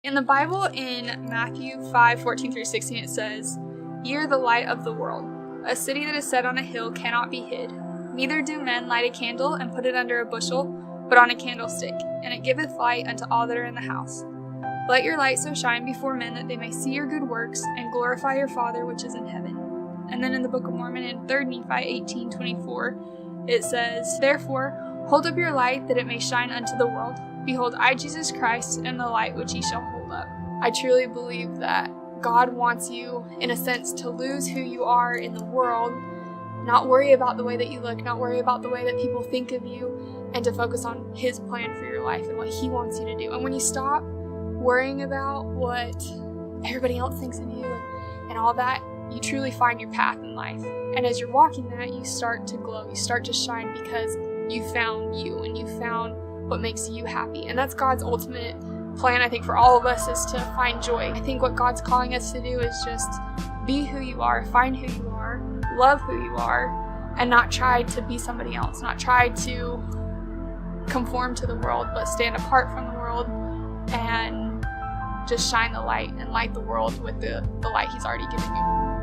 In the Bible, in Matthew 5:14-16, it says, "Ye are the light of the world. A city that is set on a hill cannot be hid. Neither do men light a candle and put it under a bushel, but on a candlestick, and it giveth light unto all that are in the house. Let your light so shine before men that they may see your good works and glorify your Father which is in heaven." And then in the Book of Mormon, in 3 Nephi 18:24, it says, "Therefore, hold up your light that it may shine unto the world. Behold, I, Jesus Christ, am the light which ye shall hold up." I truly believe that God wants you, in a sense, to lose who you are in the world, not worry about the way that you look, not worry about the way that people think of you, and to focus on His plan for your life and what He wants you to do. And when you stop worrying about what everybody else thinks of you and all that, you truly find your path in life. And as you're walking that, you start to glow, you start to shine, because you found you and you found what makes you happy. And that's God's ultimate plan, I think, for all of us, is to find joy. I think what God's calling us to do is just be who you are, find who you are, love who you are, and not try to be somebody else, not try to conform to the world, but stand apart from the world and just shine the light and light the world with the light He's already given you.